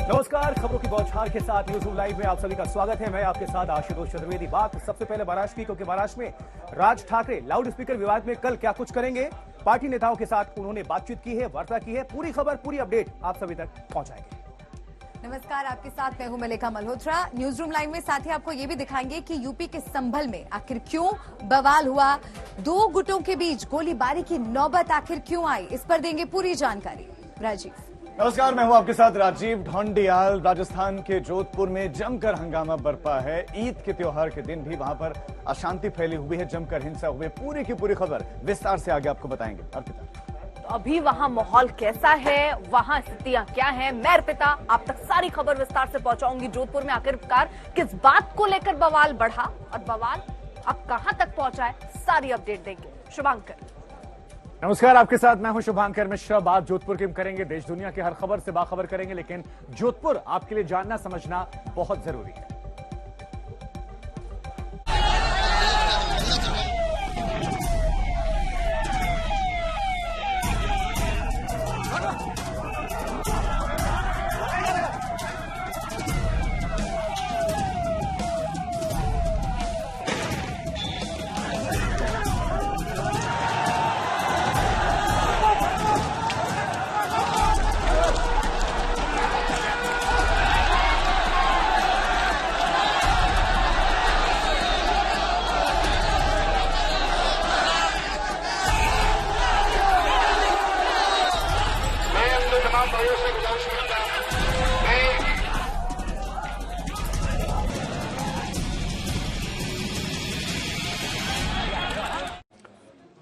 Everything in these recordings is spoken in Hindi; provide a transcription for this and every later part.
नमस्कार, खबरों की बौछार के साथ न्यूज रूम लाइव में आप सभी का स्वागत है। मैं आपके साथ आशुतोष चतुर्वेदी। बात सबसे पहले महाराष्ट्र की, क्योंकि महाराष्ट्र में राज ठाकरे लाउड स्पीकर विवाद में कल क्या कुछ करेंगे, पार्टी नेताओं के साथ उन्होंने बातचीत की है, वार्ता की है। पूरी खबर, पूरी अपडेट आप सभी तक पहुंचाएंगे। नमस्कार, आपके साथ मैं हूं मलिका मल्होत्रा। न्यूज रूम लाइव में साथ ही आपको ये भी दिखाएंगे कि यूपी के संभल में आखिर क्यों बवाल हुआ, दो गुटों के बीच गोलीबारी की नौबत आखिर क्यों आई, इस पर देंगे पूरी जानकारी। राजीव। नमस्कार, मैं हूं आपके साथ राजीव। ढोंडियाल राजस्थान के जोधपुर में जमकर हंगामा बरपा है। ईद के त्योहार के दिन भी वहां पर अशांति फैली हुई है, जमकर हिंसा हुई। पूरी की पूरी खबर विस्तार से आगे आपको बताएंगे। अर्पिता, तो अभी वहां माहौल कैसा है, वहां स्थितियां क्या हैं, मैं अर्पिता आप तक सारी खबर विस्तार से पहुंचाऊंगी। जोधपुर में आखिरकार किस बात को लेकर बवाल बढ़ा और बवाल अब कहां तक पहुंचा है, सारी अपडेट देंगे। शुभांकर। नमस्कार, आपके साथ मैं हूं शुभांकर मिश्रा। बात जोधपुर की हम करेंगे, देश दुनिया की हर खबर से बाखबर करेंगे, लेकिन जोधपुर आपके लिए जानना समझना बहुत जरूरी है।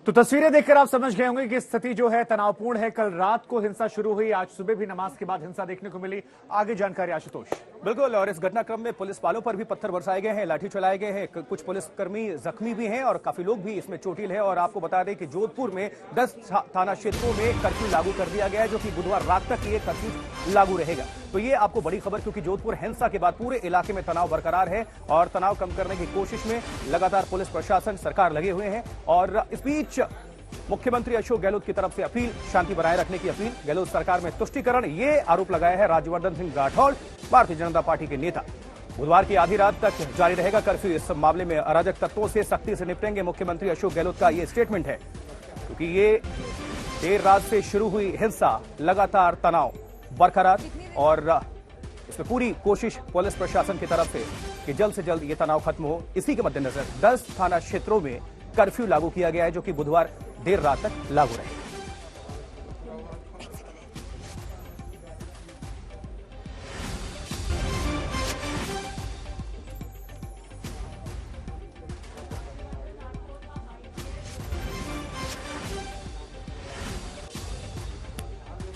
तो तस्वीरें देखकर आप समझ गए होंगे कि स्थिति जो है तनावपूर्ण है। कल रात को हिंसा शुरू हुई, आज सुबह भी नमाज के बाद हिंसा देखने को मिली। आगे जानकारी आशुतोष। बिल्कुल, और इस घटनाक्रम में पुलिस वालों पर भी पत्थर बरसाए गए हैं, लाठी चलाए गए हैं, कुछ पुलिसकर्मी जख्मी भी हैं और काफी लोग भी इसमें चोटिल है। और आपको बता दें कि जोधपुर में 10 थाना क्षेत्रों में कर्फ्यू लागू कर दिया गया है, जो कि बुधवार रात तक ये कर्फ्यू लागू रहेगा। तो ये आपको बड़ी खबर, क्योंकि जोधपुर हिंसा के बाद पूरे इलाके में तनाव बरकरार है और तनाव कम करने की कोशिश में लगातार पुलिस प्रशासन, सरकार लगे हुए हैं। और इस बीच मुख्यमंत्री अशोक गहलोत की तरफ से अपील, शांति बनाए रखने की अपील। गहलोत सरकार में तुष्टीकरण, ये आरोप लगाया है राज्यवर्धन सिंह राठौड़, भारतीय जनता पार्टी के नेता। बुधवार की आधी रात तक जारी रहेगा कर्फ्यू। इस मामले में अराजक तत्वों से सख्ती से निपटेंगे, मुख्यमंत्री अशोक गहलोत का ये स्टेटमेंट है। क्योंकि ये देर रात से शुरू हुई हिंसा, लगातार तनाव बरकरार और इसमें पूरी कोशिश पुलिस प्रशासन की तरफ से कि जल्द से जल्द ये तनाव खत्म हो। इसी के मद्देनजर 10 थाना क्षेत्रों में कर्फ्यू लागू किया गया है, जो कि बुधवार देर रात तक लागू रहेगा।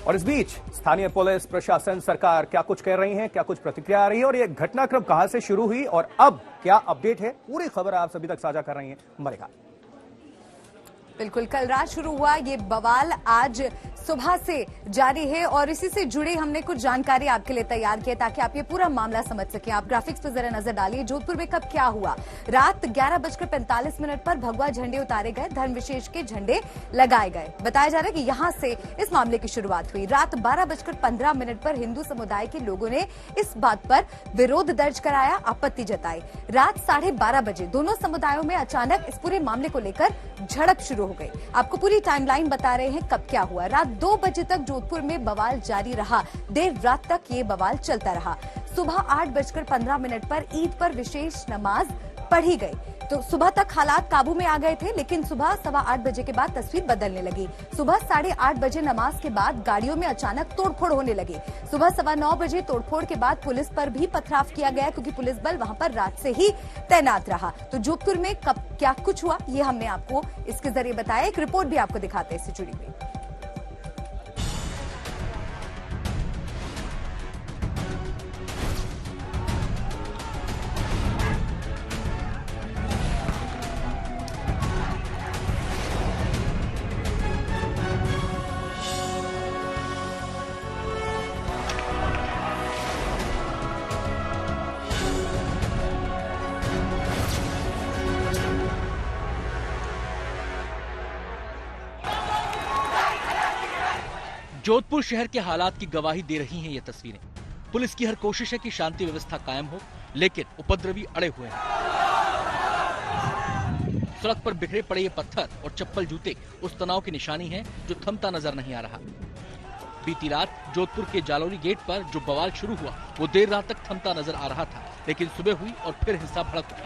और इस बीच स्थानीय पुलिस प्रशासन, सरकार क्या कुछ कह रही है, क्या कुछ प्रतिक्रिया आ रही है और ये घटनाक्रम कहां से शुरू हुई और अब क्या अपडेट है, पूरी खबर आप सभी तक साझा कर रही है मलिका। बिल्कुल, कल रात शुरू हुआ ये बवाल आज सुबह से जारी है और इसी से जुड़े हमने कुछ जानकारी आपके लिए तैयार की है, ताकि आप ये पूरा मामला समझ सकें। आप ग्राफिक्स पर जरा नजर डालिए। जोधपुर में कब क्या हुआ। रात 11:45 पर भगवा झंडे उतारे गए, धर्म विशेष के झंडे लगाए गए। बताया जा रहा है कि यहां से इस मामले की शुरुआत हुई। रात 12:15 पर हिंदू समुदाय के लोगों ने इस बात पर विरोध दर्ज कराया, आपत्ति जताई। रात 12:30 बजे दोनों समुदायों में अचानक इस पूरे मामले को लेकर झड़प शुरू हो गई। आपको पूरी टाइमलाइन बता रहे हैं कब क्या हुआ। रात 2 बजे तक जोधपुर में बवाल जारी रहा, देर रात तक ये बवाल चलता रहा। सुबह 8:15 पर ईद पर विशेष नमाज पढ़ी गई। तो सुबह तक हालात काबू में आ गए थे, लेकिन सुबह 8:15 बजे के बाद तस्वीर बदलने लगी। सुबह 8:30 बजे नमाज के बाद गाड़ियों में अचानक तोड़फोड़ होने लगी। सुबह 9:15 बजे तोड़फोड़ के बाद पुलिस पर भी पथराव किया गया, क्योंकि पुलिस बल वहां पर रात से ही तैनात रहा। तो जोधपुर में कब क्या कुछ हुआ, ये हमने आपको इसके जरिए बताया। एक रिपोर्ट भी आपको दिखाते हैं इससे जुड़ी हुई। जोधपुर शहर के हालात की गवाही दे रही हैं ये तस्वीरें। पुलिस की हर कोशिश है कि शांति व्यवस्था कायम हो, लेकिन उपद्रवी अड़े हुए हैं। सड़क पर बिखरे पड़े ये पत्थर और चप्पल जूते उस तनाव की निशानी है जो थमता नजर नहीं आ रहा। बीती रात जोधपुर के जालौरी गेट पर जो बवाल शुरू हुआ वो देर रात तक थमता नजर आ रहा था, लेकिन सुबह हुई और फिर हिंसा भड़क उठी।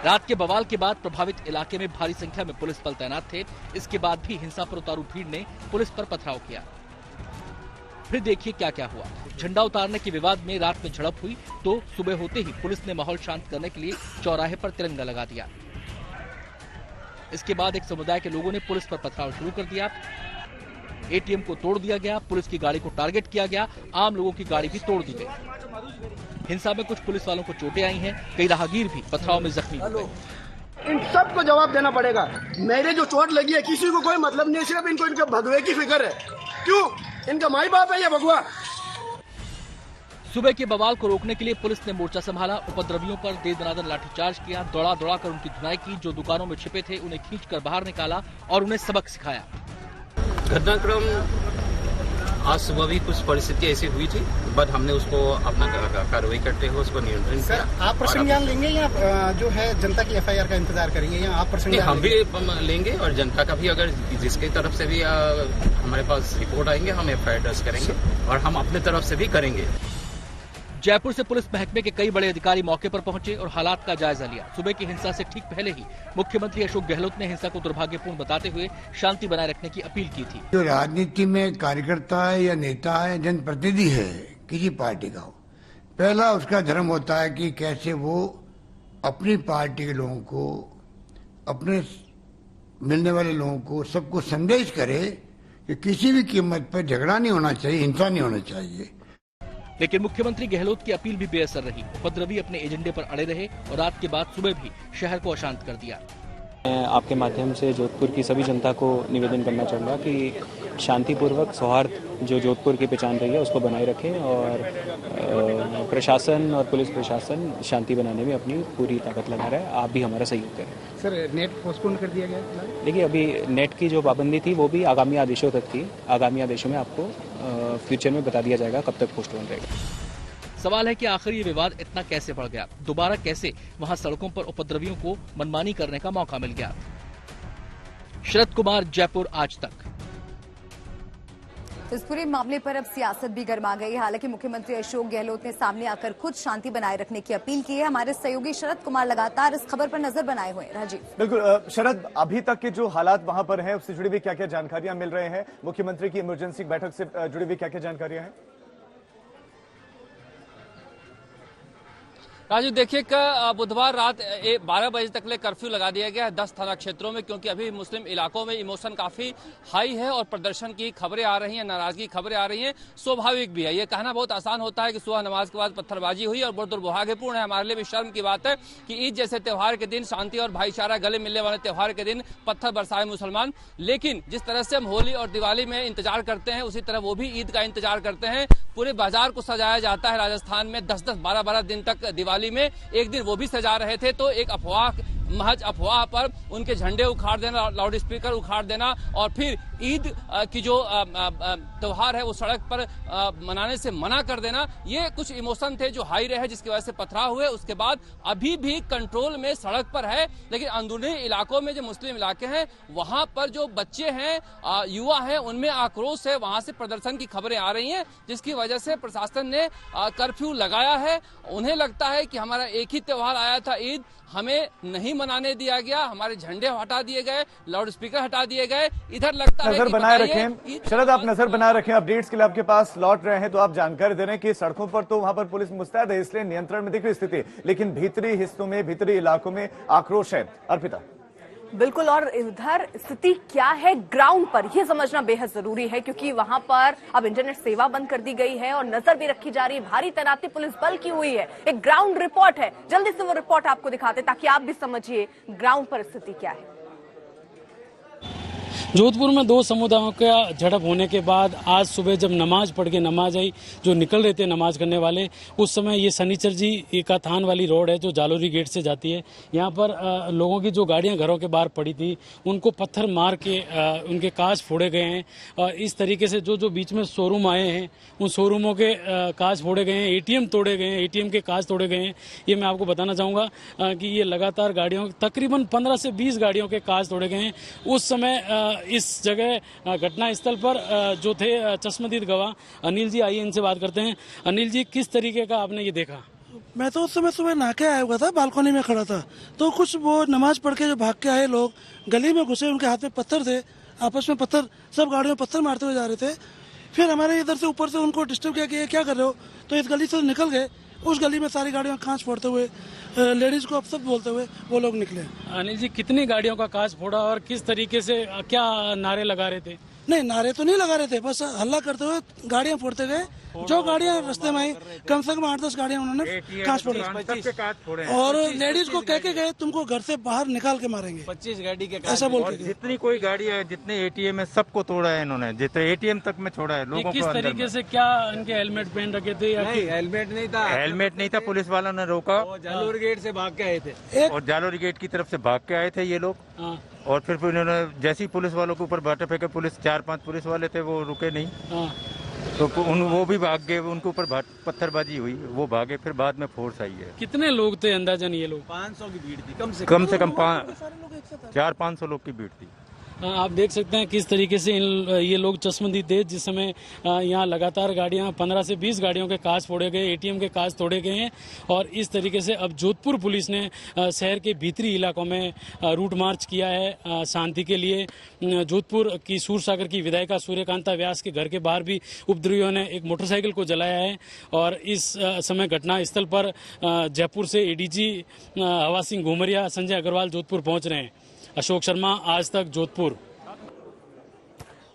रात के बवाल के बाद प्रभावित इलाके में भारी संख्या में पुलिस बल तैनात थे। इसके बाद भी हिंसा पर उतारू भीड़ ने पुलिस पर पथराव किया। फिर देखिए क्या क्या हुआ। झंडा उतारने के विवाद में रात में झड़प हुई तो सुबह होते ही पुलिस ने माहौल शांत करने के लिए चौराहे पर तिरंगा लगा दिया। इसके बाद एक समुदाय के लोगों ने पुलिस पर पथराव शुरू कर दिया। एटीएम को तोड़ दिया गया, पुलिस की गाड़ी को टारगेट किया गया, आम लोगों की गाड़ी भी तोड़ दी गई। हिंसा में कुछ पुलिस वालों को चोटें आई हैं, कई राहगीर भी पथराव में जख्मी हो गए। इन सबको जवाब देना पड़ेगा। मेरे जो चोट लगी है किसी को कोई मतलब नहीं, सिर्फ इनको इनके भगवे की फिक्र है। क्यों? इनका माई बाप है या भगवा? सुबह के बवाल को रोकने के लिए पुलिस ने मोर्चा संभाला। उपद्रवियों पर दे दनादन लाठीचार्ज किया, दौड़ा दौड़ा कर उनकी धुनाई की। जो दुकानों में छिपे थे उन्हें खींचकर बाहर निकाला और उन्हें सबक सिखाया। घटनाक्रम आज सुबह भी कुछ परिस्थिति ऐसी हुई थी, बट हमने उसको अपना कार्रवाई करते हुए उसको नियंत्रण किया। आप प्रसंग ज्ञान लेंगे या जो है जनता की एफआईआर का इंतजार करेंगे, या आप प्रसंग ज्ञान हम भी लेंगे और जनता का भी, अगर जिसकी तरफ से भी हमारे पास रिपोर्ट आएंगे हम एफआईआर दर्ज करेंगे और हम अपने तरफ से भी करेंगे। जयपुर से पुलिस महकमे के कई बड़े अधिकारी मौके पर पहुंचे और हालात का जायजा लिया। सुबह की हिंसा से ठीक पहले ही मुख्यमंत्री अशोक गहलोत ने हिंसा को दुर्भाग्यपूर्ण बताते हुए शांति बनाए रखने की अपील की थी। जो राजनीति में कार्यकर्ता है या नेता है, जनप्रतिनिधि है किसी पार्टी का हो, पहला उसका धर्म होता है कि कैसे वो अपनी पार्टी के लोगों को, अपने मिलने वाले लोगों को, सबको संदेश करे कि किसी भी कीमत पर झगड़ा नहीं होना चाहिए, हिंसा नहीं होना चाहिए। लेकिन मुख्यमंत्री गहलोत की अपील भी बेअसर रही। उपद्रवी अपने एजेंडे पर अड़े रहे और रात के बाद सुबह भी शहर को अशांत कर दिया। मैं आपके माध्यम से जोधपुर की सभी जनता को निवेदन करना चाहूँगा कि शांतिपूर्वक सौहार्द जो जोधपुर की पहचान रही है उसको बनाए रखें और प्रशासन और पुलिस प्रशासन शांति बनाने में अपनी पूरी ताकत लगा रहा है। आप भी हमारा सहयोग करें। सर, नेट पोस्टपोन कर दिया गया। देखिए, अभी नेट की जो पाबंदी थी वो भी आगामी आदेशों तक थी। आगामी आदेशों में आपको फ्यूचर में बता दिया जाएगा कब तक पोस्टपोन रहेगा। सवाल है कि आखिर ये विवाद इतना कैसे बढ़ गया, दोबारा कैसे वहां सड़कों पर उपद्रवियों को मनमानी करने का मौका मिल गया। शरद कुमार, जयपुर आज तक। इस पूरे मामले पर अब सियासत भी गर्मा गई। हालांकि मुख्यमंत्री अशोक गहलोत ने सामने आकर खुद शांति बनाए रखने की अपील की है। हमारे सहयोगी शरद कुमार लगातार इस खबर पर नजर बनाए हुए हैं। राजीव, बिल्कुल शरद, अभी तक के जो हालात वहां पर हैं उससे जुड़ी हुई क्या क्या जानकारियां मिल रहे हैं? मुख्यमंत्री की इमरजेंसी बैठक से जुड़ी हुई क्या क्या जानकारियां हैं? राजू, देखिए बुधवार रात 12 बजे तक ले कर्फ्यू लगा दिया गया है 10 थाना क्षेत्रों में, क्योंकि अभी मुस्लिम इलाकों में इमोशन काफी हाई है और प्रदर्शन की खबरें आ रही हैं, नाराजगी की खबरें आ रही हैं। स्वाभाविक भी है, ये कहना बहुत आसान होता है कि सुबह नमाज के बाद पत्थरबाजी हुई और बहुत दुर्भाग्यपूर्ण है, हमारे लिए भी शर्म की बात है कि ईद जैसे त्योहार के दिन, शांति और भाईचारा गले मिलने वाले त्योहार के दिन पत्थर बरसाए मुसलमान। लेकिन जिस तरह से हम होली और दिवाली में इंतजार करते हैं उसी तरह वो भी ईद का इंतजार करते हैं। पूरे बाजार को सजाया जाता है राजस्थान में 10-10, 12-12 दिन तक। दिवाली में एक दिन वो भी सजा रहे थे, तो एक अफवाह, महज अफवाह पर उनके झंडे उखाड़ देना, लाउड स्पीकर उखाड़ देना और फिर ईद की जो त्योहार है वो सड़क पर मनाने से मना कर देना, ये कुछ इमोशन थे जो हाई रहे, जिसकी वजह से पथराव हुए। उसके बाद अभी भी कंट्रोल में सड़क पर है, लेकिन अंदरूनी इलाकों में जो मुस्लिम इलाके हैं वहां पर जो बच्चे हैं, युवा हैं, उनमें आक्रोश है, वहां से प्रदर्शन की खबरें आ रही हैं, जिसकी वजह से प्रशासन ने कर्फ्यू लगाया है। उन्हें लगता है कि हमारा एक ही त्योहार आया था ईद, हमें नहीं मनाने दिया गया, हमारे झंडे हटा दिए गए, लाउड स्पीकर हटा दिए गए। इधर लगता है नजर कि बनाए रखें शरद, आप नजर बनाए रखें। अपडेट्स के लिए आपके पास लौट रहे हैं तो आप जानकारी दे रहे हैं कि सड़कों पर तो वहां पर पुलिस मुस्तैद है, इसलिए नियंत्रण में दिख रही स्थिति, लेकिन भीतरी हिस्सों में, भीतरी इलाकों में आक्रोश है। अर्पिता, बिल्कुल, और इधर स्थिति क्या है ग्राउंड पर ये समझना बेहद जरूरी है, क्योंकि वहां पर अब इंटरनेट सेवा बंद कर दी गई है और नजर भी रखी जा रही है। भारी तैनाती पुलिस बल की हुई है। एक ग्राउंड रिपोर्ट है, जल्दी से वो रिपोर्ट आपको दिखाते ताकि आप भी समझिए ग्राउंड पर स्थिति क्या है। जोधपुर में दो समुदायों का झड़प होने के बाद आज सुबह जब नमाज पढ़ के नमाज आई, जो निकल रहे थे नमाज करने वाले, उस समय ये शनिचर जी का थान वाली रोड है जो जालोरी गेट से जाती है। यहाँ पर लोगों की जो गाड़ियाँ घरों के बाहर पड़ी थी उनको पत्थर मार के उनके कांच फोड़े गए हैं। और इस तरीके से जो बीच में शोरूम आए हैं उन शोरूमों के कांच फोड़े गए हैं, एटीएम तोड़े गए हैं, एटीएम के कांच तोड़े गए हैं। ये मैं आपको बताना चाहूँगा कि ये लगातार गाड़ियों, तकरीबन 15 से 20 गाड़ियों के कांच तोड़े गए हैं। उस समय इस जगह घटना स्थल पर जो थे चश्मदीद गवाह अनिल जी, आइए इनसे बात करते हैं। अनिल जी, किस तरीके का आपने ये देखा? मैं तो उस समय सुबह नहा के आया हुआ था, बालकनी में खड़ा था, तो कुछ वो नमाज पढ़ के जो भाग के आए लोग गली में घुसे, उनके हाथ में पत्थर थे, आपस में पत्थर, सब गाड़ियों में पत्थर मारते हुए जा रहे थे। फिर हमारे इधर से ऊपर से उनको डिस्टर्ब किया कि ये क्या कर रहे हो, तो इस गली से निकल गए। उस गली में सारी गाड़ियों का कांच फोड़ते हुए, लेडीज को अपशब्द बोलते हुए वो लोग निकले। अनिल जी, कितनी गाड़ियों का कांच फोड़ा और किस तरीके से, क्या नारे लगा रहे थे? नहीं, नारे तो नहीं लगा रहे थे, बस हल्ला करते हुए गाड़ियां फोड़ते गए। जो गाड़ियां रास्ते में आई, कम से कम 8-10 गाड़ियां उन्होंने कांच फोड़े और लेडीज को कह के गए तुमको घर से बाहर निकाल के मारेंगे। 25 गाड़ी के ऐसा बोल के। जितनी कोई गाड़ी है, जितने एटीएम है, सबको तोड़ा है इन्होंने, जितने एटीएम तक में छोड़ा है लोगों को। किस तरीके से, क्या इनके हेलमेट पहन रखे थे? हेलमेट नहीं था, पुलिस वालों ने रोका। जालोरी गेट से भाग के आए थे और जालोरी गेट की तरफ से भाग के आए थे ये लोग। और फिर उन्होंने जैसे ही पुलिस वालों के ऊपर बाटे फेंके, पुलिस 4-5 पुलिस वाले थे, वो रुके नहीं, तो वो भी भाग गए, उनके ऊपर पत्थरबाजी हुई, वो भागे, फिर बाद में फोर्स आई है। कितने लोग थे अंदाजन ये लोग? 500 की भीड़ थी, कम से कम 400-500 लोग की भीड़ थी। आप देख सकते हैं किस तरीके से ये लोग चश्मदीद थे। जिस समय यहाँ लगातार गाड़ियाँ, 15 से 20 गाड़ियों के कांच फोड़े गए, एटीएम के कांच तोड़े गए हैं। और इस तरीके से अब जोधपुर पुलिस ने शहर के भीतरी इलाकों में रूट मार्च किया है शांति के लिए। जोधपुर की सूरसागर की विधायिका सूर्यकांता व्यास के घर के बाहर भी उपद्रवियों ने एक मोटरसाइकिल को जलाया है। और इस समय घटना स्थल पर जयपुर से एडीजी हवा सिंह घुमरिया, संजय अग्रवाल जोधपुर पहुंच रहे हैं। अशोक शर्मा, आज तक, जोधपुर।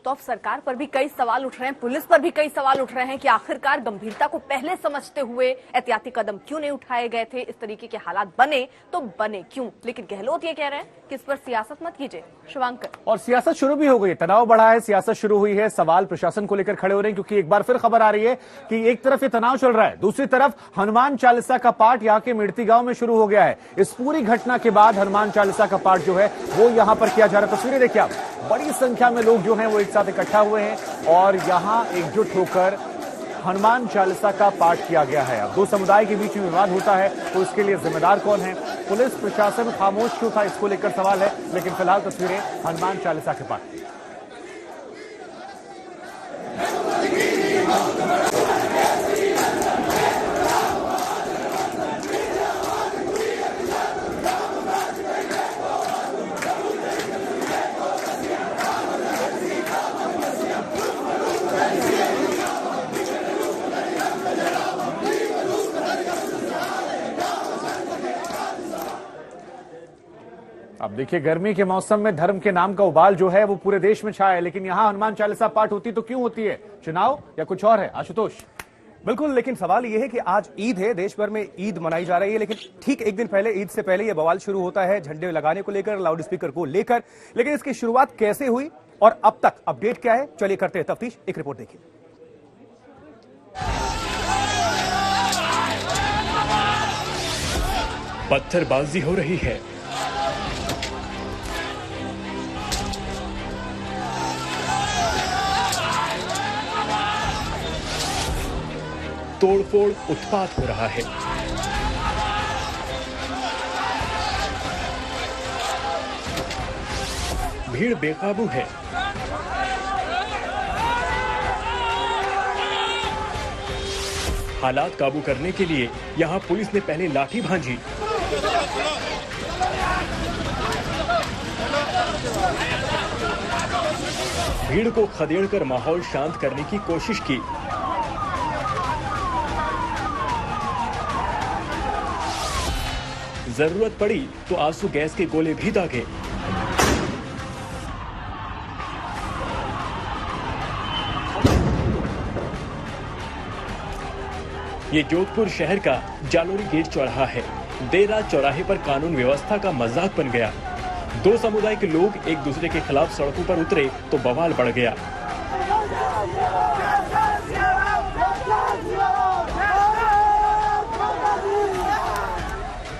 तो अब सरकार पर भी कई सवाल उठ रहे हैं, पुलिस पर भी कई सवाल उठ रहे हैं कि आखिरकार गंभीरता को पहले समझते हुए एहतियाती कदम क्यों नहीं उठाए गए थे, इस तरीके के हालात बने तो बने क्यों। लेकिन गहलोत ये कह रहे हैं कि इस पर सियासत मत कीजिए। शिवांकर, और सियासत शुरू भी हो गई है, तनाव बढ़ा है, सियासत शुरू हुई है, सवाल प्रशासन को लेकर खड़े हो रहे हैं, क्योंकि एक बार फिर खबर आ रही है कि एक तरफ ये तनाव चल रहा है, दूसरी तरफ हनुमान चालीसा का पाठ यहाँ के मिर्ती गांव में शुरू हो गया है। इस पूरी घटना के बाद हनुमान चालीसा का पाठ जो है वो यहाँ पर किया जा रहा है। तस्वीरें देखिए आप, बड़ी संख्या में लोग जो हैं वो एक साथ इकट्ठा हुए हैं और यहाँ एकजुट होकर हनुमान चालीसा का पाठ किया गया है। अब दो समुदाय के बीच में विवाद होता है तो इसके लिए जिम्मेदार कौन है, पुलिस प्रशासन खामोश क्यों था, इसको लेकर सवाल है। लेकिन फिलहाल तस्वीरें हनुमान चालीसा के पाठ। अब देखिए, गर्मी के मौसम में धर्म के नाम का उबाल जो है वो पूरे देश में छाया है, लेकिन यहां हनुमान चालीसा पाठ होती तो क्यों होती है? चुनाव या कुछ और है? आशुतोष। बिल्कुल, लेकिन सवाल यह है कि आज ईद है, देश भर में ईद मनाई जा रही है, लेकिन ठीक एक दिन पहले, ईद से पहले यह बवाल शुरू होता है झंडे लगाने को लेकर, लाउड स्पीकर को लेकर। लेकिन इसकी शुरुआत कैसे हुई और अब तक अपडेट क्या है, चलिए करते हैं तफ्तीश। एक रिपोर्ट देखिए। पत्थरबाजी हो रही है, तोड़फोड़, उत्पात हो रहा है। भीड़ बेकाबू है। हालात काबू करने के लिए यहां पुलिस ने पहले लाठी भांजी, भीड़ को खदेड़कर माहौल शांत करने की कोशिश की। जरूरत पड़ी तो आंसू गैस के गोले भी दागे। ये जोधपुर शहर का जालोरी गेट चौराहा है। देर रात चौराहे पर कानून व्यवस्था का मजाक बन गया। दो समुदाय के लोग एक दूसरे के खिलाफ सड़कों पर उतरे तो बवाल बढ़ गया।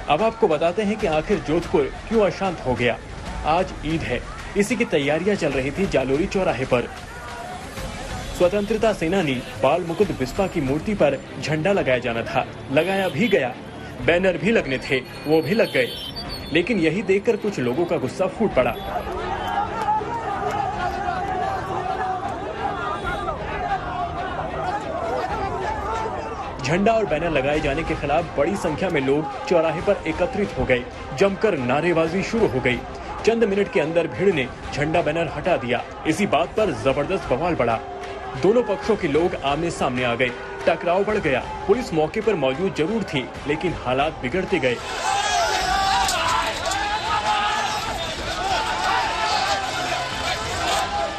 अब आपको बताते हैं कि आखिर जोधपुर क्यों अशांत हो गया। आज ईद है, इसी की तैयारियां चल रही थी जालोरी चौराहे पर। स्वतंत्रता सेनानी बाल मुकुंद बिस्वा की मूर्ति पर झंडा लगाया जाना था, लगाया भी गया, बैनर भी लगने थे, वो भी लग गए, लेकिन यही देखकर कुछ लोगों का गुस्सा फूट पड़ा। झंडा और बैनर लगाए जाने के खिलाफ बड़ी संख्या में लोग चौराहे पर एकत्रित हो गए, जमकर नारेबाजी शुरू हो गई। चंद मिनट के अंदर भीड़ ने झंडा बैनर हटा दिया। इसी बात पर जबरदस्त बवाल बढ़ा। दोनों पक्षों के लोग आमने सामने आ गए, टकराव बढ़ गया। पुलिस मौके पर मौजूद जरूर थी, लेकिन हालात बिगड़ते गए।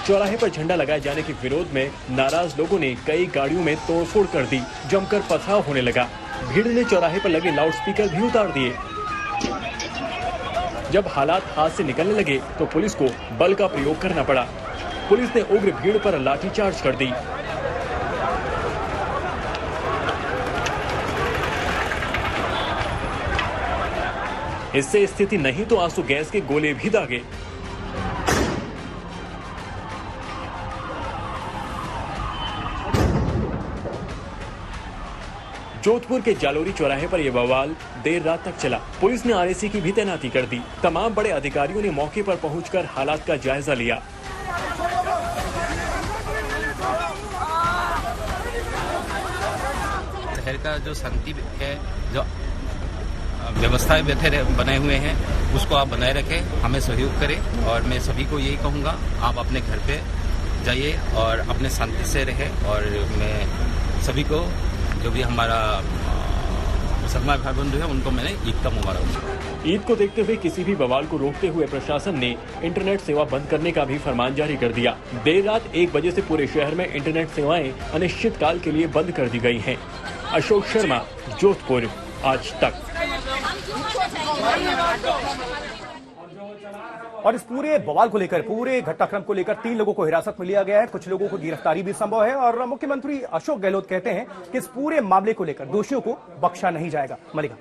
चौराहे पर झंडा लगाए जाने के विरोध में नाराज लोगों ने कई गाड़ियों में तोड़फोड़ कर दी, जमकर पथराव होने लगा। भीड़ ने चौराहे पर लगे लाउडस्पीकर भी उतार दिए। जब हालात हाथ से निकलने लगे तो पुलिस को बल का प्रयोग करना पड़ा। पुलिस ने उग्र भीड़ पर लाठीचार्ज कर दी। इससे स्थिति नहीं तो आंसू गैस के गोले भी दागे। जोधपुर के जालोरी चौराहे पर यह बवाल देर रात तक चला। पुलिस ने आरएसी की भी तैनाती कर दी। तमाम बड़े अधिकारियों ने मौके पर पहुंचकर हालात का जायजा लिया। शहर का जो शांति है, जो व्यवस्थाएं बने हुए हैं, उसको आप बनाए रखें, हमें सहयोग करें। और मैं सभी को यही कहूँगा, आप अपने घर पे जाइए और अपने शांति से रहें। और मैं सभी को, जो भी हमारा मुसलमान भाई बंधु है, उनको मैंने ईद का मुबारक। ईद को देखते हुए किसी भी बवाल को रोकते हुए प्रशासन ने इंटरनेट सेवा बंद करने का भी फरमान जारी कर दिया। देर रात 1 बजे से पूरे शहर में इंटरनेट सेवाएं अनिश्चित काल के लिए बंद कर दी गई हैं। अशोक शर्मा, जोधपुर, आज तक। और इस पूरे बवाल को लेकर, पूरे घटनाक्रम को लेकर 3 लोगों को हिरासत में लिया गया है। कुछ लोगों को गिरफ्तारी भी संभव है और मुख्यमंत्री अशोक गहलोत कहते हैं कि इस पूरे मामले को लेकर दोषियों को बख्शा नहीं जाएगा। मलिका,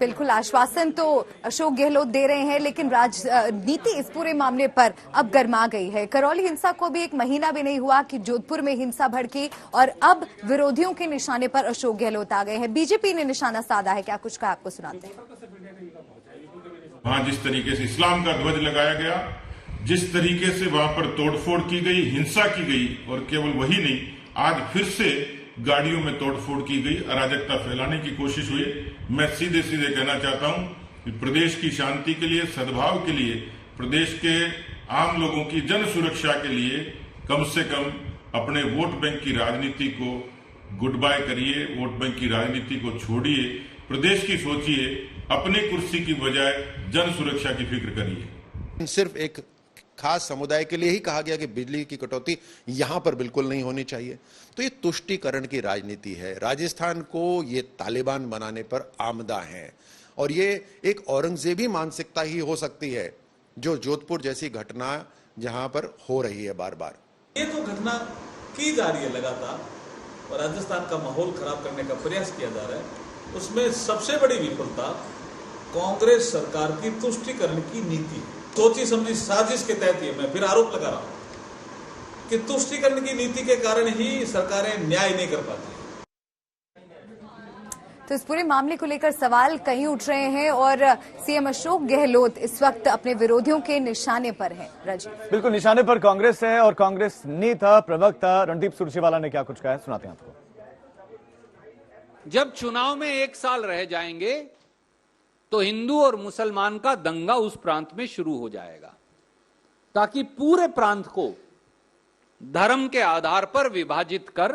बिल्कुल, आश्वासन तो अशोक गहलोत दे रहे हैं, लेकिन राजनीति इस पूरे मामले पर अब गर्मा गई है। करौली हिंसा को भी 1 महीना भी नहीं हुआ कि जोधपुर में हिंसा भड़की और अब विरोधियों के निशाने पर अशोक गहलोत आ गए हैं। बीजेपी ने निशाना साधा है, क्या कुछ कहा, आपको सुनाते हैं। वहां जिस तरीके से इस्लाम का ध्वज लगाया गया, जिस तरीके से वहां पर तोड़फोड़ की गई, हिंसा की गई, और केवल वही नहीं, आज फिर से गाड़ियों में तोड़फोड़ की गई, अराजकता फैलाने की कोशिश हुई। मैं सीधे सीधे कहना चाहता हूं कि प्रदेश की शांति के लिए, सद्भाव के लिए, प्रदेश के आम लोगों की जन सुरक्षा के लिए कम से कम अपने वोट बैंक की राजनीति को गुड बाय करिए, वोट बैंक की राजनीति को छोड़िए, प्रदेश की सोचिए, अपनी कुर्सी की बजाय जन सुरक्षा की फिक्र करिए। सिर्फ एक खास समुदाय के लिए ही कहा गया कि बिजली की कटौती यहां पर बिल्कुल नहीं होनी चाहिए, तो ये तुष्टीकरण की राजनीति है। राजस्थान को ये तालिबान बनाने पर आमदा है और ये एक औरंगजेबी मानसिकता ही हो सकती है जो जोधपुर जैसी घटना जहां पर हो रही है बार बार। ये जो घटना की जा रही है लगातार और राजस्थान का माहौल खराब करने का प्रयास किया जा रहा है, उसमें सबसे बड़ी विफलता कांग्रेस सरकार की तुष्टीकरण की नीति। सोची समझी साजिश के तहत ही मैं फिर आरोप लगा रहा हूं कि तुष्टीकरण की नीति के कारण ही सरकारें न्याय नहीं कर पाती। तो इस पूरे मामले को लेकर सवाल कहीं उठ रहे हैं और सीएम अशोक गहलोत इस वक्त अपने विरोधियों के निशाने पर हैं। राजीव, बिल्कुल निशाने पर कांग्रेस है और कांग्रेस नेता प्रवक्ता रणदीप सुरजेवाला ने क्या कुछ कहा है, सुनाते हैं आपको। जब चुनाव में 1 साल रह जाएंगे तो हिंदू और मुसलमान का दंगा उस प्रांत में शुरू हो जाएगा, ताकि पूरे प्रांत को धर्म के आधार पर विभाजित कर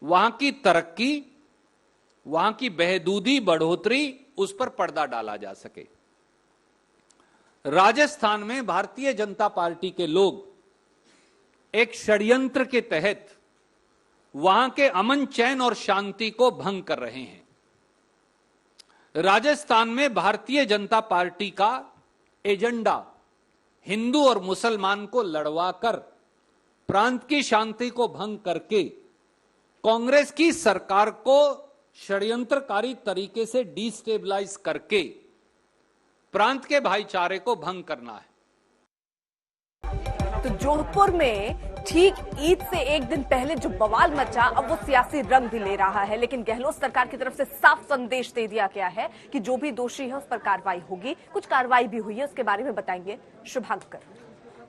वहां की तरक्की, वहां की बहदूदी, बढ़ोतरी, उस पर पर्दा डाला जा सके। राजस्थान में भारतीय जनता पार्टी के लोग एक षड्यंत्र के तहत वहां के अमन, चैन और शांति को भंग कर रहे हैं। राजस्थान में भारतीय जनता पार्टी का एजेंडा हिंदू और मुसलमान को लड़वाकर प्रांत की शांति को भंग करके कांग्रेस की सरकार को षड्यंत्रकारी तरीके से डिस्टेबलाइज करके प्रांत के भाईचारे को भंग करना है। तो जोधपुर में ठीक ईद से एक दिन पहले जो बवाल मचा, अब वो सियासी रंग भी ले रहा है। लेकिन गहलोत सरकार की तरफ से साफ संदेश दे दिया गया है कि जो भी दोषी है उस पर कार्रवाई होगी। कुछ कार्रवाई भी हुई है, उसके बारे में बताएंगे शुभांकर।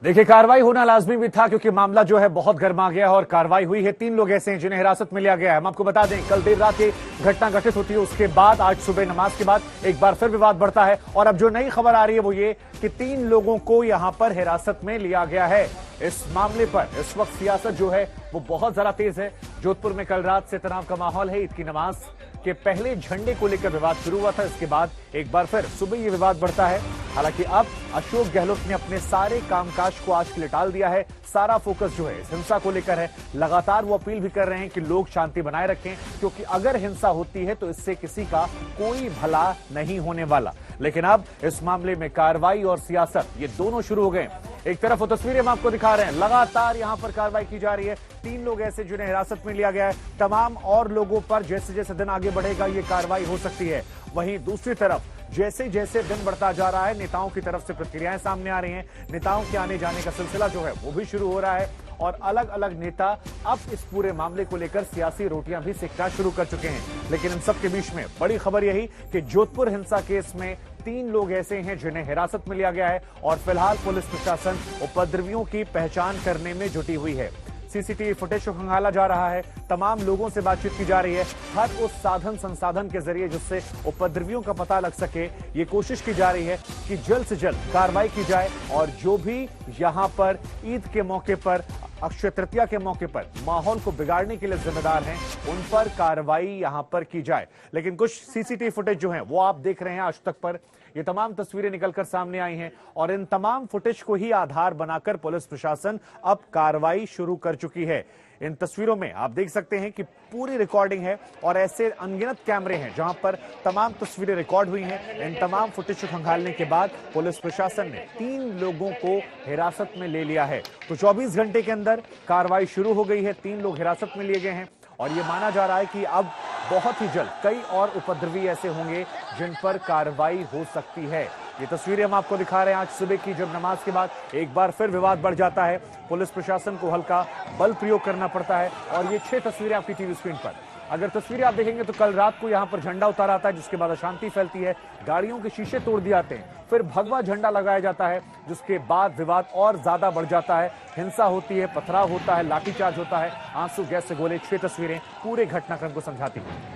देखिए, कार्रवाई होना लाजमी भी था क्योंकि मामला जो है बहुत गर्मा गया और कार्रवाई हुई है। 3 लोग ऐसे हैं जिन्हें हिरासत में लिया गया है। हम आपको बता दें, कल देर रात ये घटना घटित होती है, उसके बाद आज सुबह नमाज के बाद एक बार फिर विवाद बढ़ता है और अब जो नई खबर आ रही है वो ये कि 3 लोगों को यहां पर हिरासत में लिया गया है। इस मामले पर इस वक्त सियासत जो है वो बहुत ज्यादा तेज है। जोधपुर में कल रात से तनाव का माहौल है। ईद की नमाज के पहले झंडे को लेकर विवाद शुरू हुआ था, इसके बाद एक बार फिर सुबह ये विवाद बढ़ता है। हालांकि अब अशोक गहलोत ने अपने सारे कामकाज को आज के लिए टाल दिया है। सारा फोकस जो है इस हिंसा को लेकर है। लगातार वो अपील भी कर रहे हैं कि लोग शांति बनाए रखें, क्योंकि अगर हिंसा होती है तो इससे किसी का कोई भला नहीं होने वाला। लेकिन अब इस मामले में कार्रवाई और सियासत ये दोनों शुरू हो गए। एक तरफ वो तस्वीरें हम आपको दिखा रहे हैं, लगातार यहां पर कार्रवाई की जा रही है। 3 लोग ऐसे जिन्हें हिरासत में लिया गया है। तमाम और लोगों पर जैसे जैसे दिन आगे बढ़ेगा ये कार्रवाई हो सकती है। वहीं दूसरी तरफ जैसे जैसे दिन बढ़ता जा रहा है, नेताओं की तरफ से प्रतिक्रियाएं सामने आ रही हैं। नेताओं के आने जाने का सिलसिला जो है वो भी शुरू हो रहा है और अलग अलग नेता अब इस पूरे मामले को लेकर सियासी रोटियां भी सेकना शुरू कर चुके हैं। लेकिन इन सब के बीच में बड़ी खबर यही कि जोधपुर हिंसा केस में 3 लोग ऐसे हैं जिन्हें हिरासत में लिया गया है और फिलहाल पुलिस प्रशासन उपद्रवियों की पहचान करने में जुटी हुई है। सीसीटीवी फुटेज को खंगाला जा रहा है। तमाम लोगों से बातचीत की जा रही है। हर उस साधन संसाधन के जरिए जिससे उपद्रवियों का पता लग सके, ये कोशिश की जा रही है कि जल्द से जल्द कार्रवाई की जाए और जो भी यहां पर ईद के मौके पर, अक्षय तृतीया के मौके पर माहौल को बिगाड़ने के लिए जिम्मेदार हैं, उन पर कार्रवाई यहां पर की जाए। लेकिन कुछ सीसीटीवी फुटेज जो है वो आप देख रहे हैं आज तक पर। ये तमाम तस्वीरें निकलकर सामने आई हैं और इन तमाम फुटेज को ही आधार बनाकर पुलिस प्रशासन अब कार्रवाई शुरू कर चुकी है। इन तस्वीरों में आप देख सकते हैं कि पूरी रिकॉर्डिंग है और ऐसे अनगिनत कैमरे हैं जहां पर तमाम तस्वीरें रिकॉर्ड हुई हैं। इन तमाम फुटेज को खंगालने के बाद पुलिस प्रशासन ने 3 लोगों को हिरासत में ले लिया है। तो 24 घंटे के अंदर कार्रवाई शुरू हो गई है। 3 लोग हिरासत में लिए गए हैं और ये माना जा रहा है कि अब बहुत ही जल्द कई और उपद्रवी ऐसे होंगे जिन पर कार्रवाई हो सकती है। ये तस्वीरें हम आपको दिखा रहे हैं आज सुबह की, जब नमाज के बाद एक बार फिर विवाद बढ़ जाता है। पुलिस प्रशासन को हल्का बल प्रयोग करना पड़ता है और ये 6 तस्वीरें आपकी टीवी स्क्रीन पर। अगर तस्वीरें आप देखेंगे तो कल रात को यहां पर झंडा उतारा आता है, जिसके बाद अशांति फैलती है, गाड़ियों के शीशे तोड़ दिए जाते हैं, फिर भगवा झंडा लगाया जाता है, जिसके बाद विवाद और ज्यादा बढ़ जाता है। हिंसा होती है, पथराव होता है, लाठीचार्ज होता है, आंसू गैस से गोले। 6 तस्वीरें पूरे घटनाक्रम को समझाती हैं।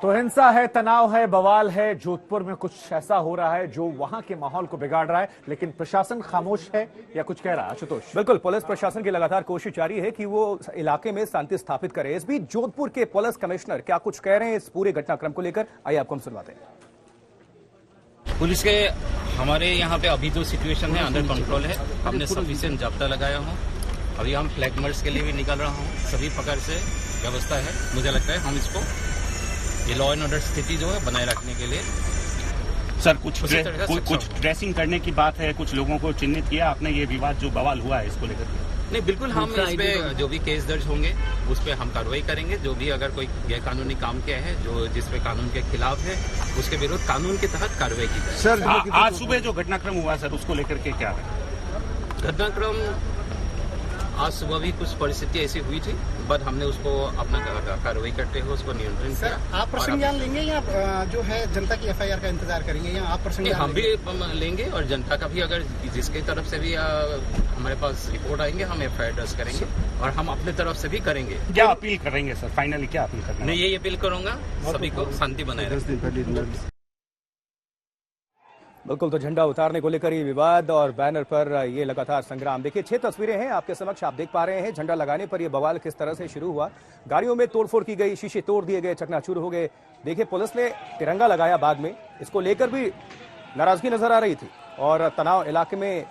तो हिंसा है, तनाव है, बवाल है। जोधपुर में कुछ ऐसा हो रहा है जो वहां के माहौल को बिगाड़ रहा है, लेकिन प्रशासन खामोश है या कुछ कह रहा है? आशुतोष। बिल्कुल, पुलिस प्रशासन की लगातार कोशिश जारी है कि वो इलाके में शांति स्थापित करे। इस बीच जोधपुर के पुलिस कमिश्नर क्या कुछ कह रहे हैं इस पूरे घटनाक्रम को लेकर, आइए आपको हम सुनवाते हैं। पुलिस के हमारे यहाँ पे अभी जो सिचुएशन है अंडर कंट्रोल है। हमने सफिशिएंट जाब्ता लगाया हूँ। अभी हम फ्लैग मार्च के लिए भी निकल रहा हूँ। सभी प्रकार से व्यवस्था है। मुझे लगता है हम इसको ये लॉ एंड ऑर्डर स्थिति जो है बनाए रखने के लिए। सर कुछ ड्रेसिंग करने की बात है, कुछ लोगों को चिन्हित किया आपने, ये विवाद जो बवाल हुआ है इसको लेकर? नहीं, बिल्कुल हम इस पे जो भी केस दर्ज होंगे उस पे हम कार्रवाई करेंगे। जो भी अगर कोई गैरकानूनी काम किया है, जो जिसपे कानून के खिलाफ है, उसके विरुद्ध कानून के तहत कार्रवाई की जाए। सर आज सुबह जो घटनाक्रम हुआ सर, उसको लेकर के क्या है? घटनाक्रम आज सुबह भी कुछ परिस्थिति ऐसी हुई थी, बट हमने उसको अपना कार्रवाई करते हुए उसको नियंत्रण किया। आप पर्सनल ज्ञान लेंगे या जो है जनता की FIR का इंतजार करेंगे, या आप पर्सनल? हम भी लेंगे और जनता का भी, अगर जिसके तरफ से भी हमारे पास रिपोर्ट आएंगे हम FIR दर्ज करेंगे और हम अपने तरफ से भी करेंगे। क्या अपील करेंगे सर, फाइनली क्या अपील करेंगे? मैं यही अपील करूंगा सभी को शांति बनाए रखें। बिल्कुल, तो झंडा उतारने को लेकर ये विवाद और बैनर पर ये लगातार संग्राम। देखिए 6 तस्वीरें हैं आपके समक्ष, आप देख पा रहे हैं झंडा लगाने पर ये बवाल किस तरह से शुरू हुआ। गाड़ियों में तोड़फोड़ की गई, शीशे तोड़ दिए गए, चकनाचूर हो गए। देखिए पुलिस ने तिरंगा लगाया बाद में, इसको लेकर भी नाराजगी नजर आ रही थी और तनाव इलाके में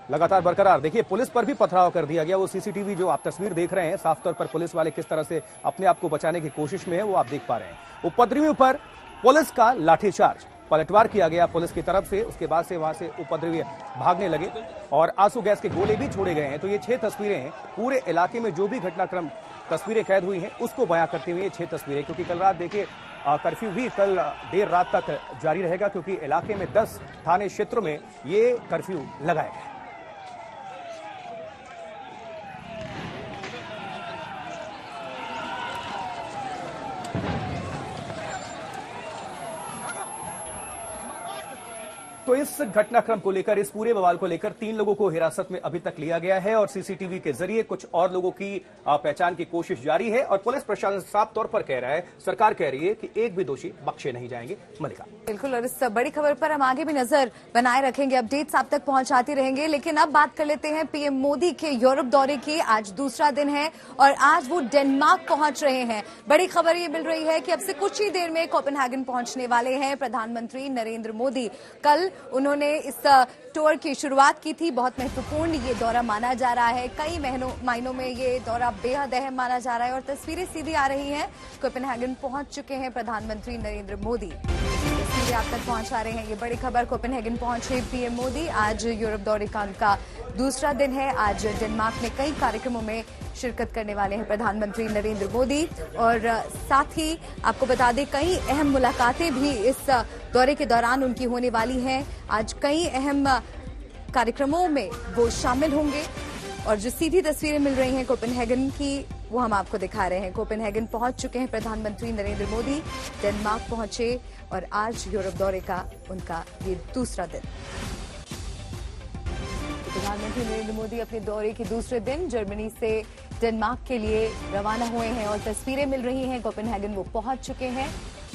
लगातार बरकरार। देखिए, पुलिस पर भी पथराव कर दिया गया। वो सीसीटीवी जो आप तस्वीर देख रहे हैं, साफ तौर पर पुलिस वाले किस तरह से अपने आप को बचाने की कोशिश में है वो आप देख पा रहे हैं। उपद्रवियों पर पुलिस का लाठीचार्ज, पलटवार किया गया पुलिस की तरफ से। उसके बाद से वहां से उपद्रवी भागने लगे और आंसू गैस के गोले भी छोड़े गए हैं। तो ये 6 तस्वीरें हैं, पूरे इलाके में जो भी घटनाक्रम तस्वीरें कैद हुई हैं उसको बयां करते हुए ये 6 तस्वीरें। क्योंकि कल रात देखिए कर्फ्यू भी कल देर रात तक जारी रहेगा, क्योंकि इलाके में 10 थाने क्षेत्रों में ये कर्फ्यू लगाया गया। तो इस घटनाक्रम को लेकर, इस पूरे बवाल को लेकर 3 लोगों को हिरासत में अभी तक लिया गया है और सीसीटीवी के जरिए कुछ और लोगों की पहचान की कोशिश जारी है। और पुलिस प्रशासन साफ तौर पर कह रहा है, सरकार कह रही है कि एक भी दोषी बख्शे नहीं जाएंगे। मलिका, बिल्कुल, और इस बड़ी खबर पर हम आगे भी नजर बनाए रखेंगे, अपडेट्स आप तक पहुंचाते रहेंगे। लेकिन अब बात कर लेते हैं पीएम मोदी के यूरोप दौरे की। आज दूसरा दिन है और आज वो डेनमार्क पहुंच रहे हैं। बड़ी खबर ये मिल रही है कि अब से कुछ ही देर में कोपेनहेगन पहुंचने वाले हैं प्रधानमंत्री नरेंद्र मोदी। कल उन्होंने इस टूर की शुरुआत की थी। बहुत महत्वपूर्ण ये दौरा माना जा रहा है। कई महीनों में ये दौरा बेहद अहम माना जा रहा है और तस्वीरें सीधी आ रही हैं। कोपेनहेगन पहुंच चुके हैं प्रधानमंत्री नरेंद्र मोदी, तस्वीरें आप तक पहुंचा रहे हैं। ये बड़ी खबर, कोपेनहेगन पहुंचे पीएम मोदी। आज यूरोप दौरे का उनका दूसरा दिन है। आज डेनमार्क में कई कार्यक्रमों में शिरकत करने वाले हैं प्रधानमंत्री नरेंद्र मोदी। और साथ ही आपको बता दें, कई अहम मुलाकातें भी इस दौरे के दौरान उनकी होने वाली हैं। आज कई अहम कार्यक्रमों में वो शामिल होंगे और जो सीधी तस्वीरें मिल रही हैं कोपेनहेगन की, वो हम आपको दिखा रहे हैं। कोपेनहेगन पहुंच चुके हैं प्रधानमंत्री नरेंद्र मोदी, डेनमार्क पहुंचे और आज यूरोप दौरे का उनका ये दूसरा दिन। प्रधानमंत्री नरेंद्र मोदी अपने दौरे के दूसरे दिन जर्मनी से डेनमार्क के लिए रवाना हुए हैं और तस्वीरें मिल रही हैं। कोपेनहेगन वो पहुंच चुके हैं।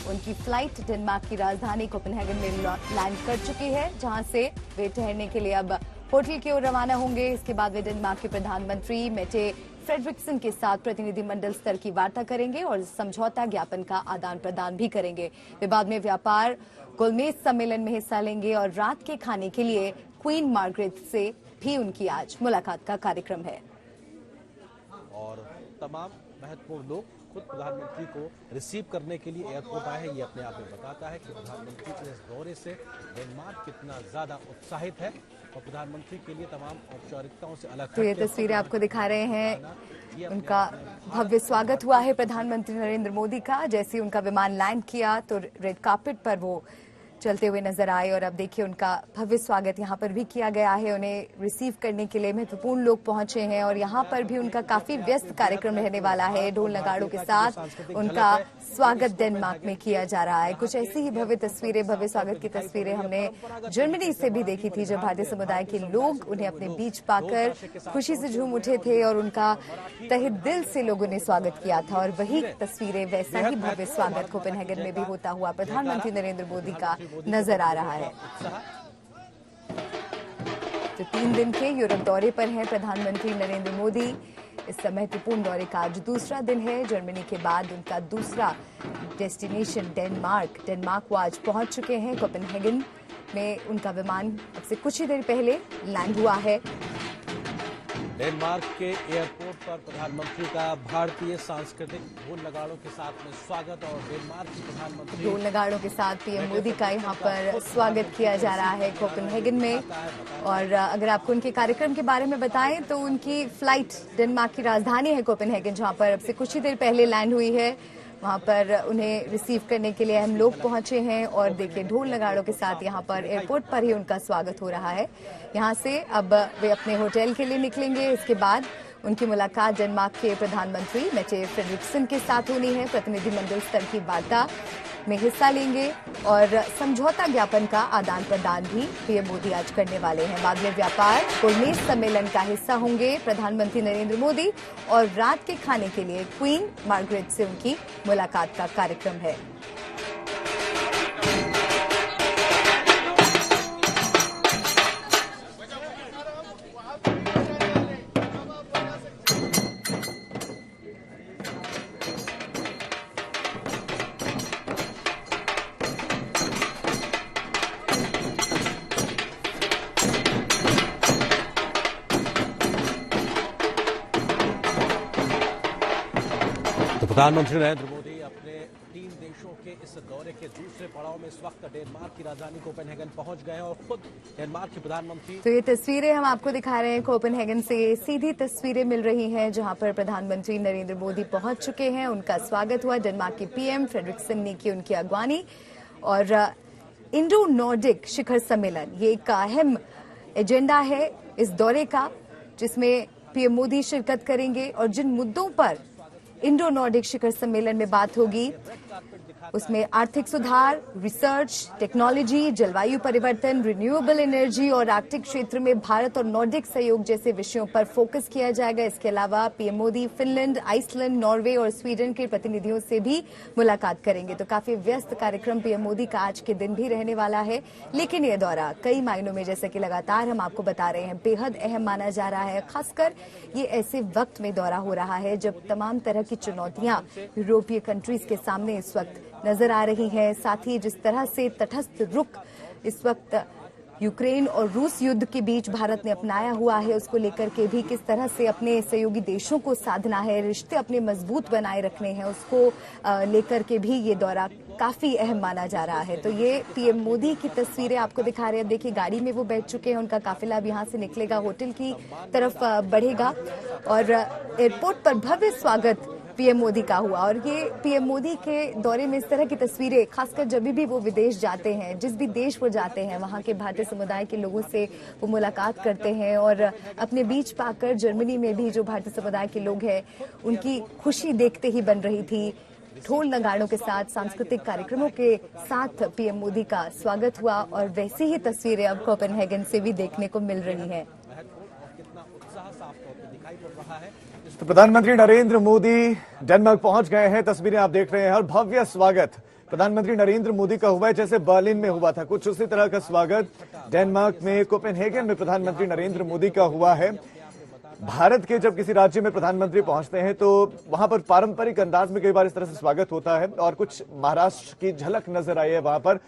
उनकी फ्लाइट डेनमार्क की राजधानी कोपेनहेगन में लैंड कर चुकी है, जहां से वे ठहरने के लिए अब होटल की ओर रवाना होंगे। इसके बाद वे डेनमार्क के प्रधानमंत्री मेटे फ्रेडरिक्सन के साथ प्रतिनिधिमंडल स्तर की वार्ता करेंगे और समझौता ज्ञापन का आदान प्रदान भी करेंगे। वे बाद में व्यापार गोलमेज सम्मेलन में हिस्सा लेंगे और रात के खाने के लिए क्वीन मार्गरेट से भी उनकी आज मुलाकात का कार्यक्रम है। और तमाम महत्वपूर्ण लोग खुद प्रधानमंत्री को रिसीव करने के लिए एयरपोर्ट आए हैं। ये अपने आप में बताता है कि प्रधानमंत्री के इस दौरे से डेनमार्क कितना ज्यादा उत्साहित है और प्रधानमंत्री के लिए तमाम औपचारिकताओं से अलग। तो ये तस्वीरें आपको दिखा रहे हैं। उनका भव्य स्वागत हुआ है प्रधानमंत्री नरेंद्र मोदी का। जैसे ही उनका विमान लैंड किया तो रेड कार्पेट पर वो चलते हुए नजर आए और अब देखिए उनका भव्य स्वागत यहाँ पर भी किया गया है। उन्हें रिसीव करने के लिए महत्वपूर्ण लोग पहुंचे हैं और यहाँ पर भी उनका काफी व्यस्त कार्यक्रम रहने वाला है। ढोल नगाड़ों के साथ उनका स्वागत डेनमार्क में किया जा रहा है। कुछ ऐसी ही भव्य तस्वीरें, भव्य स्वागत की तस्वीरें हमने जर्मनी से भी देखी थी, जब भारतीय समुदाय के लोग उन्हें अपने बीच पाकर खुशी से झूम उठे थे और उनका तहे दिल से लोगों ने स्वागत किया था। और वही तस्वीरें, वैसा ही भव्य स्वागत कोपेनहेगन में भी होता हुआ प्रधानमंत्री नरेंद्र मोदी का नजर आ रहा है। तो 3 दिन के यूरोप दौरे पर हैं प्रधानमंत्री नरेंद्र मोदी। इस महत्वपूर्ण दौरे का आज दूसरा दिन है। जर्मनी के बाद उनका दूसरा डेस्टिनेशन डेनमार्क वो आज पहुंच चुके हैं। कोपेनहेगन में उनका विमान अब से कुछ ही देर पहले लैंड हुआ है। डेनमार्क के एयरपोर्ट पर प्रधानमंत्री का भारतीय सांस्कृतिक ढोल नगाड़ों के साथ में स्वागत और डेनमार्क के प्रधानमंत्री ढोल नगाड़ों के साथ पीएम मोदी का यहाँ पर स्वागत किया जा रहा है कोपेनहेगन में। और अगर आपको उनके कार्यक्रम के बारे में बताएं तो उनकी फ्लाइट डेनमार्क की राजधानी है कोपेनहेगन, जहाँ पर अब से कुछ ही देर पहले लैंड हुई है। वहां पर उन्हें रिसीव करने के लिए हम लोग पहुंचे हैं और देखिए ढोल नगाड़ों के साथ यहाँ पर एयरपोर्ट पर ही उनका स्वागत हो रहा है। यहाँ से अब वे अपने होटल के लिए निकलेंगे। इसके बाद उनकी मुलाकात डेनमार्क के प्रधानमंत्री मेटे फ्रेडरिक्सन के साथ होनी है। प्रतिनिधिमंडल स्तर की वार्ता में हिस्सा लेंगे और समझौता ज्ञापन का आदान प्रदान भी पीएम मोदी आज करने वाले हैं। बाद में व्यापार गोलमेज सम्मेलन का हिस्सा होंगे प्रधानमंत्री नरेंद्र मोदी और रात के खाने के लिए क्वीन मार्गरेट से उनकी मुलाकात का कार्यक्रम है। प्रधानमंत्री नरेंद्र मोदी अपने 3 देशों के इस दौरे के दूसरे पड़ाव में इस वक्त डेनमार्क की राजधानी कोपेनहेगन पहुंच गए हैं और खुद डेनमार्क के प्रधानमंत्री। तो ये तस्वीरें हम आपको दिखा रहे हैं कोपेनहेगन से, सीधी तस्वीरें मिल रही हैं जहां पर प्रधानमंत्री नरेंद्र मोदी पहुंच चुके हैं। उनका स्वागत हुआ, डेनमार्क के पीएम फ्रेडरिक्सन ने की उनकी अगवानी। और इंडो नॉर्डिक शिखर सम्मेलन ये एक अहम एजेंडा है इस दौरे का, जिसमें पीएम मोदी शिरकत करेंगे और जिन मुद्दों पर इंडो नॉर्डिक शिखर सम्मेलन में बात होगी उसमें आर्थिक सुधार, रिसर्च, टेक्नोलॉजी, जलवायु परिवर्तन, रिन्यूएबल एनर्जी और आर्कटिक क्षेत्र में भारत और नॉर्डिक सहयोग जैसे विषयों पर फोकस किया जाएगा। इसके अलावा PM Modi Finland, Iceland, Norway और स्वीडन के प्रतिनिधियों से भी मुलाकात करेंगे। तो काफी व्यस्त कार्यक्रम पीएम मोदी का आज के दिन भी रहने वाला है, लेकिन यह दौरा कई मायनों में, जैसे कि लगातार हम आपको बता रहे हैं, बेहद अहम माना जा रहा है। खासकर ये ऐसे वक्त में दौरा हो रहा है जब तमाम तरह की चुनौतियां यूरोपीय कंट्रीज के सामने इस वक्त नजर आ रही है। साथ ही जिस तरह से तटस्थ रुख इस वक्त यूक्रेन और रूस युद्ध के बीच भारत ने अपनाया हुआ है, उसको लेकर के भी किस तरह से अपने सहयोगी देशों को साधना है, रिश्ते अपने मजबूत बनाए रखने हैं, उसको लेकर के भी ये दौरा काफी अहम माना जा रहा है। तो ये पीएम मोदी की तस्वीरें आपको दिखा रहे हैं। देखिए गाड़ी में वो बैठ चुके हैं, उनका काफिला अब यहाँ से निकलेगा, होटल की तरफ बढ़ेगा और एयरपोर्ट पर भव्य स्वागत पीएम मोदी का हुआ। और ये पीएम मोदी के दौरे में इस तरह की तस्वीरें, खासकर जब भी वो विदेश जाते हैं, जिस भी देश वो जाते हैं, वहां के भारतीय समुदाय के लोगों से वो मुलाकात करते हैं और अपने बीच पाकर जर्मनी में भी जो भारतीय समुदाय के लोग हैं उनकी खुशी देखते ही बन रही थी। ढोल नगाड़ों के साथ, सांस्कृतिक कार्यक्रमों के साथ पीएम मोदी का स्वागत हुआ और वैसी ही तस्वीरें अब कोपेनहेगन से भी देखने को मिल रही हैं। तो प्रधानमंत्री नरेंद्र मोदी डेनमार्क पहुंच गए हैं, तस्वीरें आप देख रहे हैं और भव्य स्वागत प्रधानमंत्री नरेंद्र मोदी का हुआ है जैसे बर्लिन में हुआ था, कुछ उसी तरह का स्वागत डेनमार्क में कोपेनहेगन में प्रधानमंत्री नरेंद्र मोदी का हुआ है। भारत के जब किसी राज्य में प्रधानमंत्री पहुंचते हैं तो वहां पर पारंपरिक अंदाज में कई बार इस तरह से स्वागत होता है और कुछ महाराष्ट्र की झलक नजर आई है। वहां पर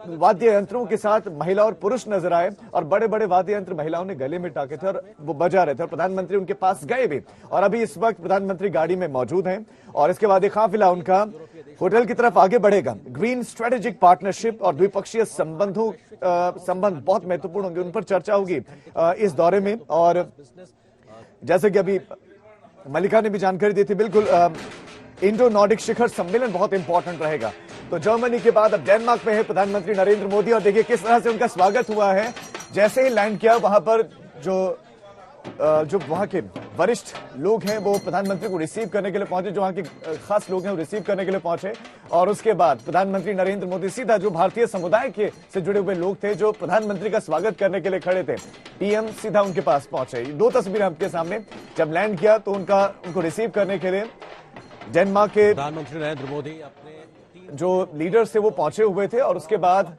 वाद्य यंत्रों के साथ महिला और पुरुष नजर आए और बड़े बड़े वाद्य यंत्र महिलाओं ने गले में टाके थे और वो बजा रहे थे और प्रधानमंत्री उनके पास गए भी। और अभी इस वक्त प्रधानमंत्री गाड़ी में मौजूद हैं और इसके बाद एक काफिला उनका होटल की तरफ आगे बढ़ेगा। ग्रीन स्ट्रेटेजिक पार्टनरशिप और द्विपक्षीय संबंध बहुत महत्वपूर्ण होंगे, उन पर चर्चा होगी इस दौरे में। और जैसे कि अभी मलिका ने भी जानकारी दी थी, बिल्कुल इंडो नॉर्डिक शिखर सम्मेलन बहुत इंपॉर्टेंट रहेगा। तो जर्मनी के बाद अब डेनमार्क में है प्रधानमंत्री नरेंद्र मोदी और देखिए किस तरह से उनका स्वागत हुआ है। जैसे ही लैंड किया वहां पर जो वहां के वरिष्ठ लोग हैं वो प्रधानमंत्री को रिसीव करने के लिए पहुंचे, जो वहां के खास लोग हैं वो रिसीव करने के लिए पहुंचे और उसके बाद प्रधानमंत्री नरेंद्र मोदी सीधा जो भारतीय समुदाय के से जुड़े हुए लोग थे जो प्रधानमंत्री का स्वागत करने के लिए खड़े थे, पीएम सीधा उनके पास पहुंचे। 2 तस्वीरें आपके सामने, जब लैंड किया तो उनको रिसीव करने के लिए डेनमार्क के प्रधानमंत्री नरेंद्र मोदी अपने जो लीडर से वो पहुंचे हुए थे और उसके बाद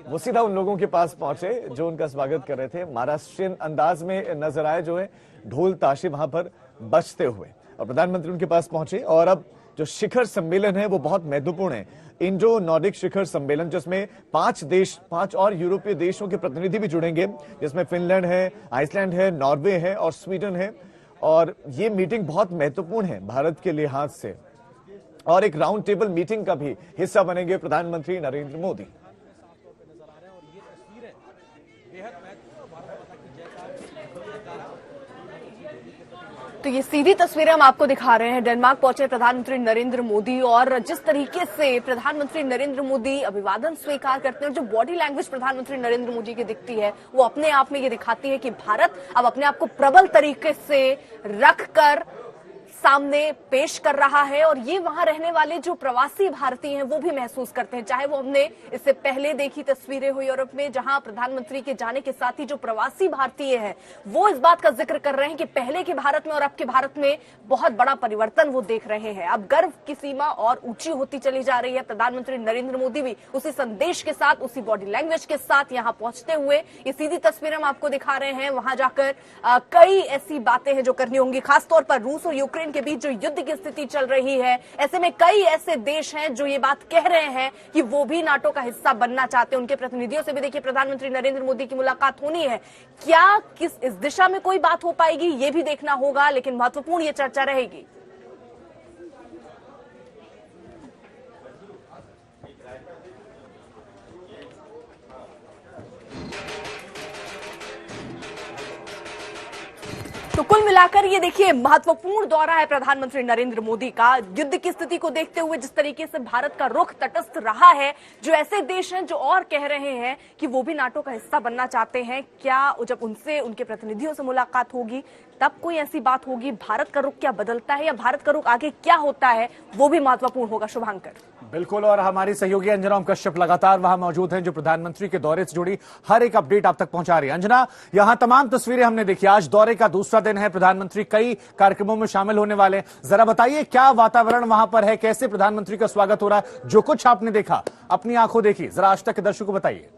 वो सीधा उन लोगों के पास पहुंचे जो उनका स्वागत कर रहे थे। महाराष्ट्रियन अंदाज में नजर आए, जो है ढोल ताशे वहां पर बजते हुए और प्रधानमंत्री उनके पास पहुंचे। और अब जो शिखर सम्मेलन है वो बहुत महत्वपूर्ण है, इंडो नॉर्डिक शिखर सम्मेलन, जिसमें 5 और यूरोपीय देशों के प्रतिनिधि भी जुड़ेंगे, जिसमें फिनलैंड है, आइसलैंड है, नॉर्वे है और स्वीडन है। और ये मीटिंग बहुत महत्वपूर्ण है भारत के लिहाज से और एक राउंड टेबल मीटिंग का भी हिस्सा बनेंगे प्रधानमंत्री नरेंद्र मोदी। तो ये सीधी तस्वीरें हम आपको दिखा रहे हैं। डेनमार्क पहुंचे प्रधानमंत्री नरेंद्र मोदी और जिस तरीके से प्रधानमंत्री नरेंद्र मोदी अभिवादन स्वीकार करते हैं और जो बॉडी लैंग्वेज प्रधानमंत्री नरेंद्र मोदी की दिखती है वो अपने आप में ये दिखाती है कि भारत अब अपने आप को प्रबल तरीके से रखकर सामने पेश कर रहा है और ये वहां रहने वाले जो प्रवासी भारतीय हैं वो भी महसूस करते हैं। चाहे वो हमने इससे पहले देखी तस्वीरें हुई यूरोप में जहां प्रधानमंत्री के जाने के साथ ही जो प्रवासी भारतीय हैं वो इस बात का जिक्र कर रहे हैं कि पहले के भारत में और अब के भारत में बहुत बड़ा परिवर्तन वो देख रहे हैं। अब गर्व की सीमा और ऊंची होती चली जा रही है। प्रधानमंत्री नरेंद्र मोदी भी उसी संदेश के साथ, उसी बॉडी लैंग्वेज के साथ यहाँ पहुंचते हुए ये सीधी तस्वीरें हम आपको दिखा रहे हैं। वहां जाकर कई ऐसी बातें हैं जो करनी होंगी, खासतौर पर रूस और यूक्रेन के बीच जो युद्ध की स्थिति चल रही है। ऐसे में कई ऐसे देश हैं जो ये बात कह रहे हैं कि वो भी नाटो का हिस्सा बनना चाहते हैं। उनके प्रतिनिधियों से भी देखिए प्रधानमंत्री नरेंद्र मोदी की मुलाकात होनी है। क्या इस दिशा में कोई बात हो पाएगी ये भी देखना होगा, लेकिन महत्वपूर्ण ये चर्चा रहेगी। कुल मिलाकर ये देखिए महत्वपूर्ण दौरा है प्रधानमंत्री नरेंद्र मोदी का। युद्ध की स्थिति को देखते हुए जिस तरीके से भारत का रुख तटस्थ रहा है, जो ऐसे देश हैं जो और कह रहे हैं कि वो भी नाटो का हिस्सा बनना चाहते हैं, क्या जब उनसे उनके प्रतिनिधियों से मुलाकात होगी तब कोई ऐसी बात होगी? भारत का रुख क्या बदलता है या भारत का रुख आगे क्या होता है, वो भी महत्वपूर्ण होगा। शुभांकर। बिल्कुल, और हमारी सहयोगी अंजना ओम कश्यप लगातार वहां मौजूद हैं, जो प्रधानमंत्री के दौरे से जुड़ी हर एक अपडेट आप तक पहुंचा रही है। अंजना, यहां तमाम तस्वीरें हमने देखी। आज दौरे का दूसरा दिन है, प्रधानमंत्री कई कार्यक्रमों में शामिल होने वाले। जरा बताइए क्या वातावरण वहां पर है, कैसे प्रधानमंत्री का स्वागत हो रहा है? जो कुछ आपने देखा, अपनी आंखों देखी, जरा आज तक के दर्शकों को बताइए।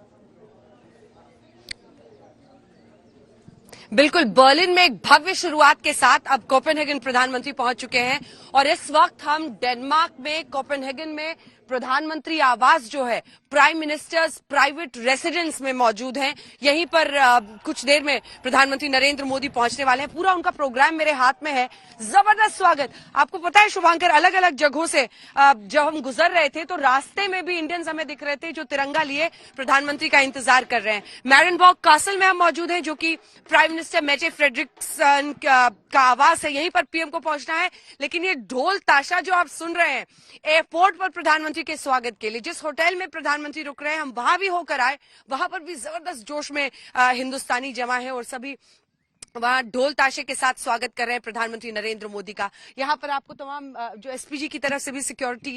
बिल्कुल, बर्लिन में एक भव्य शुरुआत के साथ अब कोपेनहेगन प्रधानमंत्री पहुंच चुके हैं और इस वक्त हम डेनमार्क में कोपेनहेगन में प्रधानमंत्री आवास जो है, प्राइम मिनिस्टर्स प्राइवेट रेसिडेंस में मौजूद हैं। यहीं पर कुछ देर में प्रधानमंत्री नरेंद्र मोदी पहुंचने वाले हैं। पूरा उनका प्रोग्राम मेरे हाथ में है। जबरदस्त स्वागत। आपको पता है शुभांकर, अलग अलग जगहों से जब हम गुजर रहे थे तो रास्ते में भी इंडियंस हमें दिख रहे थे जो तिरंगा लिए प्रधानमंत्री का इंतजार कर रहे हैं। मैरनबॉर्ग कासल में हम मौजूद हैं, जो कि प्राइम मिनिस्टर मेटे फ्रेडरिक्सन का आवास है। यहीं पर पीएम को पहुंचना है, लेकिन ये ढोल ताशा जो आप सुन रहे हैं एयरपोर्ट पर प्रधानमंत्री के स्वागत के लिए, जिस होटल में प्रधानमंत्री रुक रहे हैं, हम वहां भी होकर आए, वहां पर भी जबरदस्त जोश में हिंदुस्तानी जमा है और सभी वहां ढोल ताशे के साथ स्वागत कर रहे हैं प्रधानमंत्री नरेंद्र मोदी का। यहाँ पर आपको तमाम जो एसपीजी की तरफ से भी सिक्योरिटी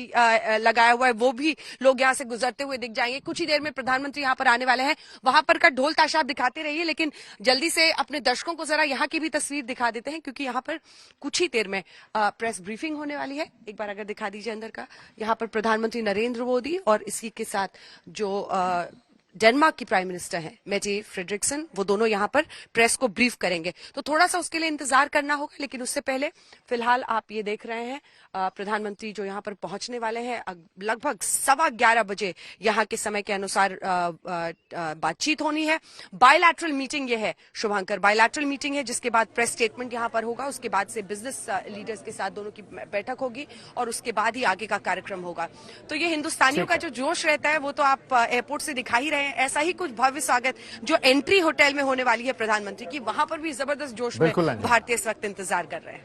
लगाया हुआ है, वो भी लोग यहाँ से गुजरते हुए दिख जाएंगे। कुछ ही देर में प्रधानमंत्री यहाँ पर आने वाले हैं। वहां पर का ढोल ताशा आप दिखाते रहिए, लेकिन जल्दी से अपने दर्शकों को जरा यहाँ की भी तस्वीर दिखा देते हैं, क्योंकि यहाँ पर कुछ ही देर में प्रेस ब्रीफिंग होने वाली है। एक बार अगर दिखा दीजिए अंदर का, यहाँ पर प्रधानमंत्री नरेंद्र मोदी और इसी के साथ जो डेनमार्क की प्राइम मिनिस्टर हैं मेटे फ्रेडरिक्सन, वो दोनों यहाँ पर प्रेस को ब्रीफ करेंगे। तो थोड़ा सा उसके लिए इंतजार करना होगा, लेकिन उससे पहले फिलहाल आप ये देख रहे हैं प्रधानमंत्री जो यहाँ पर पहुंचने वाले हैं। लगभग 11:15 बजे यहाँ के समय के अनुसार बातचीत होनी है। बायलैटरल मीटिंग ये है शुभांकर, बायलैटरल मीटिंग है, जिसके बाद प्रेस स्टेटमेंट यहाँ पर होगा। उसके बाद से बिजनेस लीडर्स के साथ दोनों की बैठक होगी और उसके बाद ही आगे का कार्यक्रम होगा। तो ये हिंदुस्तानियों का जो जोश रहता है वो तो आप एयरपोर्ट से दिखा ही रहे हैं। ऐसा ही कुछ भव्य स्वागत जो एंट्री होटल में होने वाली है प्रधानमंत्री की, वहां पर भी जबरदस्त जोश में भारतीय इस वक्त इंतजार कर रहे हैं।